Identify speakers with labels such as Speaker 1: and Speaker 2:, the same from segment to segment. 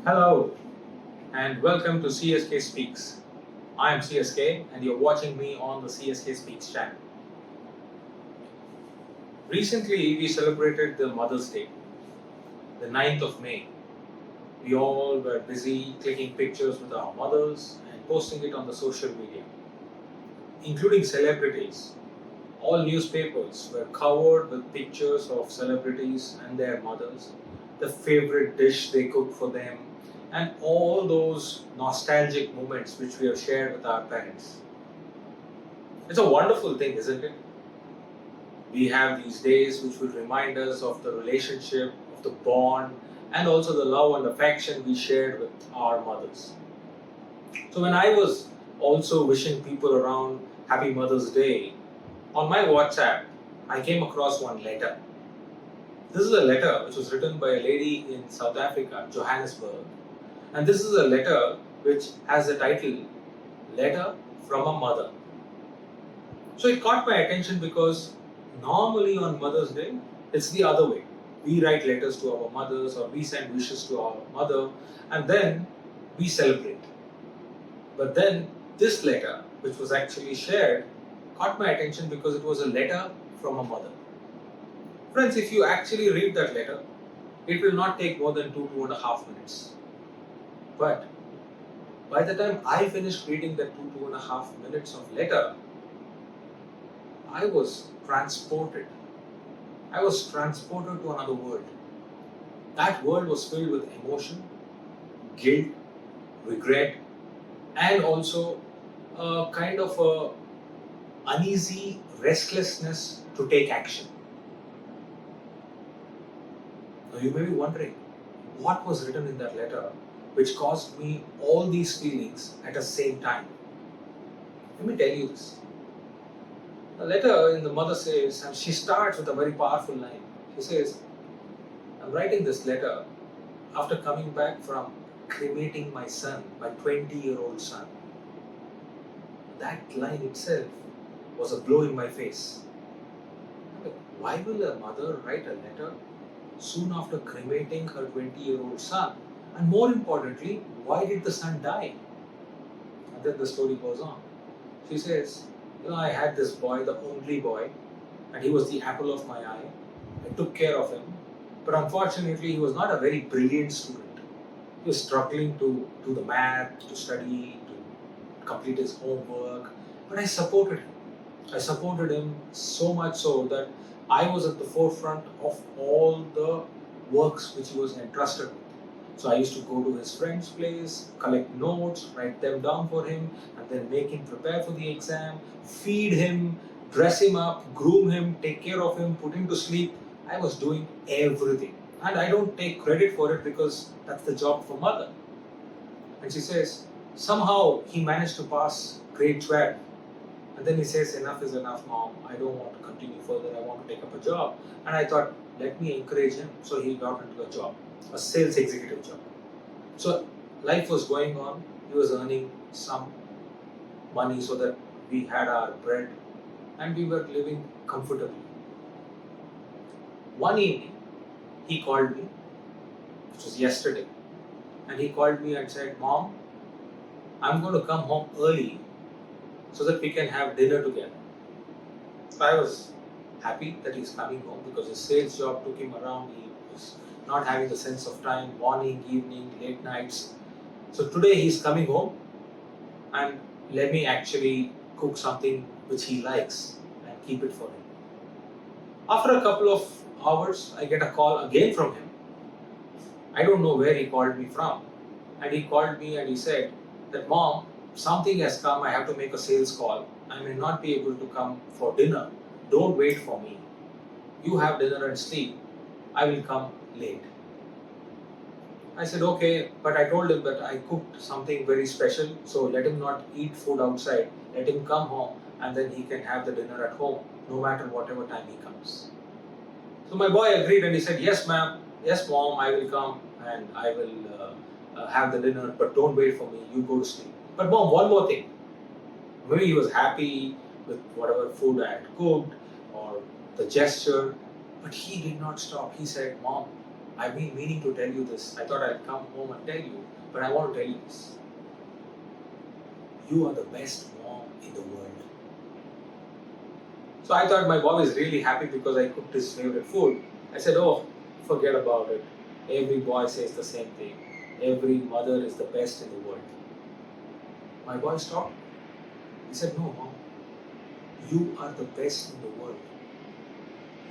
Speaker 1: Hello and welcome to CSKSpeaks. I am CSK and you're watching me on the CSKSpeaks channel. Recently we celebrated the Mother's Day, the 9th of May. We all were busy clicking pictures with our mothers and posting it on the social media, including celebrities. All newspapers were covered with pictures of celebrities and their mothers, the favorite dish they cooked for them, and all those nostalgic moments which we have shared with our parents. It's a wonderful thing, isn't it? We have these days which will remind us of the relationship, of the bond, and also the love and affection we shared with our mothers. So when I was also wishing people around Happy Mother's Day, on my WhatsApp, I came across one letter. This is a letter which was written by a lady in South Africa, Johannesburg. And this is a letter which has the title, Letter from a Mother. So it caught my attention because normally on Mother's Day, it's the other way. We write letters to our mothers or we send wishes to our mother and then we celebrate. But then this letter, which was actually shared, caught my attention because it was a letter from a mother. Friends, if you actually read that letter, it will not take more than 2.5 minutes. But by the time I finished reading that 2.5 minutes of letter, I was transported. I was transported to another world. That world was filled with emotion, guilt, regret, and also a kind of a uneasy restlessness to take action. Now you may be wondering, what was written in that letter which caused me all these feelings at the same time? Let me tell you this. The letter in the mother says, and she starts with a very powerful line. She says, I'm writing this letter after coming back from cremating my son, my 20-year-old son. That line itself was a blow in my face. Why will a mother write a letter soon after cremating her 20-year-old son? And more importantly, why did the son die? And then the story goes on. She says, I had this boy, the only boy, and he was the apple of my eye. I took care of him. But unfortunately, he was not a very brilliant student. He was struggling to do the math, to study, to complete his homework. But I supported him. I supported him so much so that I was at the forefront of all the works which he was entrusted with. So I used to go to his friend's place, collect notes, write them down for him, and then make him prepare for the exam, feed him, dress him up, groom him, take care of him, put him to sleep. I was doing everything. And I don't take credit for it because that's the job of a mother. And she says, somehow he managed to pass grade 12. And then he says, enough is enough, mom. I don't want to continue further. I want to take up a job. And I thought, let me encourage him. So he got into a job, a sales executive job. So life was going on. He was earning some money so that we had our bread and we were living comfortably. One evening, he called me, which was yesterday, and he called me and said, Mom, I'm going to come home early so that we can have dinner together. So I was happy that he's coming home because his sales job took him around. He was not having a sense of time, morning, evening, late nights. So today he's coming home and let me actually cook something which he likes and keep it for him. After a couple of hours, I get a call again from him. I don't know where he called me from. And he called me and he said that, Mom, something has come. I have to make a sales call. I may not be able to come for dinner. Don't wait for me. You have dinner and sleep. I will come late. I said, okay, but I told him that I cooked something very special, so let him not eat food outside. Let him come home and then he can have the dinner at home, no matter whatever time he comes. So my boy agreed and he said, yes, ma'am, yes, mom, I will come and I will have the dinner, but don't wait for me, you go to sleep. But mom, one more thing. Maybe he was happy with whatever food I had cooked or the gesture, but he did not stop. He said, Mom, I've been meaning to tell you this. I thought I'd come home and tell you, but I want to tell you this. You are the best mom in the world. So I thought my mom is really happy because I cooked his favorite food. I said, oh, forget about it. Every boy says the same thing. Every mother is the best in the world. My boy stopped. He said, no, mom. You are the best in the world.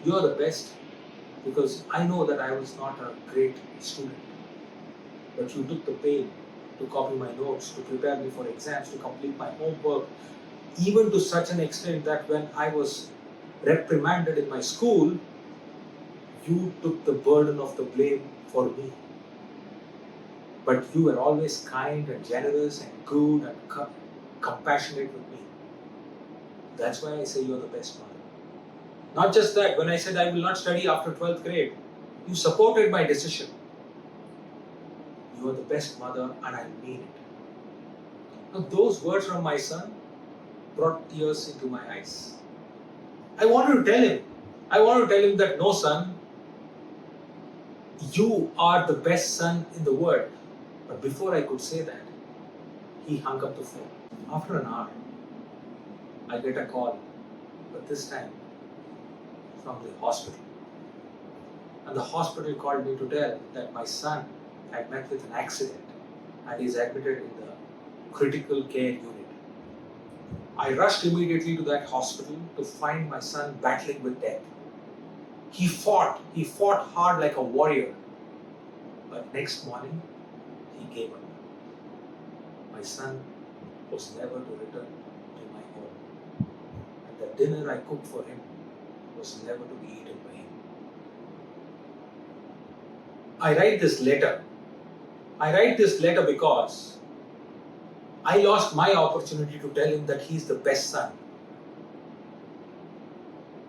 Speaker 1: You are the best because I know that I was not a great student. But you took the pain to copy my notes, to prepare me for exams, to complete my homework, even to such an extent that when I was reprimanded in my school, you took the burden of the blame for me. But you were always kind and generous and good and compassionate with me. That's why I say you're the best mother. Not just that, when I said I will not study after 12th grade, you supported my decision. You are the best mother and I mean it. Now those words from my son brought tears into my eyes. I wanted to tell him that no son, you are the best son in the world. But before I could say that, he hung up the phone. After an hour, I get a call, but this time from the hospital. And the hospital called me to tell that my son had met with an accident and is admitted in the critical care unit. I rushed immediately to that hospital to find my son battling with death. He fought hard like a warrior. But next morning, he gave up. My son was never to return to my home. And the dinner I cooked for him was never to be eaten by him. I write this letter because I lost my opportunity to tell him that he's the best son.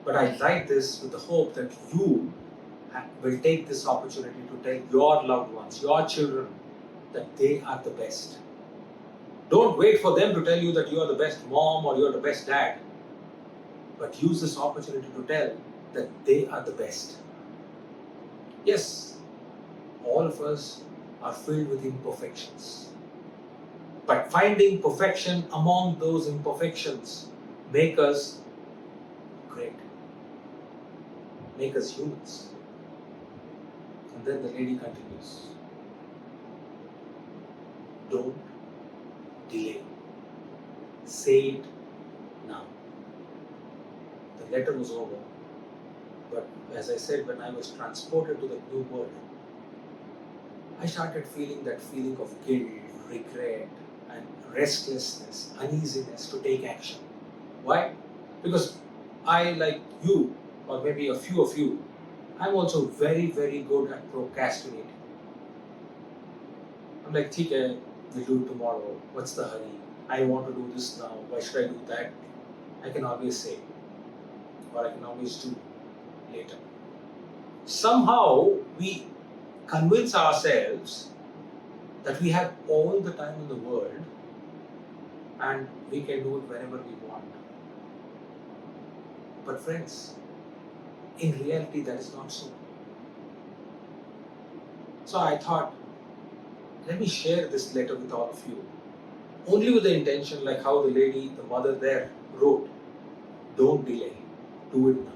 Speaker 1: But I write this with the hope that you will take this opportunity to tell your loved ones, your children, that they are the best. Don't wait for them to tell you that you are the best mom or you are the best dad. But use this opportunity to tell that they are the best. Yes, all of us are filled with imperfections. But finding perfection among those imperfections make us great. Make us humans. And then the lady continues. Don't delay. Say it now. The letter was over. But as I said, when I was transported to the new world, I started feeling that feeling of guilt, regret, and restlessness, uneasiness to take action. Why? Because I, like you, or maybe a few of you, I'm also very, very good at procrastinating. I'm like, okay, we'll do it tomorrow. What's the hurry? I want to do this now. Why should I do that? I can always say, or I can always do later. Somehow we convince ourselves that we have all the time in the world and we can do it whenever we want. But friends, in reality that is not so. So I thought, let me share this letter with all of you. Only with the intention, like how the lady, the mother there wrote, don't delay, do it now.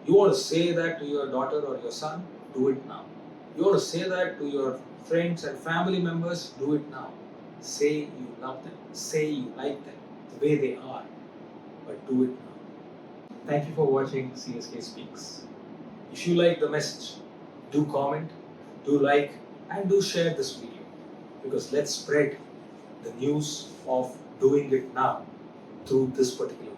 Speaker 1: You want to say that to your daughter or your son? Do it now. You want to say that to your friends and family members? Do it now. Say you love them. Say you like them the way they are. But do it now. Thank you for watching CSK Speaks. If you like the message, do comment, do like, and do share this video. Because let's spread the news of doing it now through this particular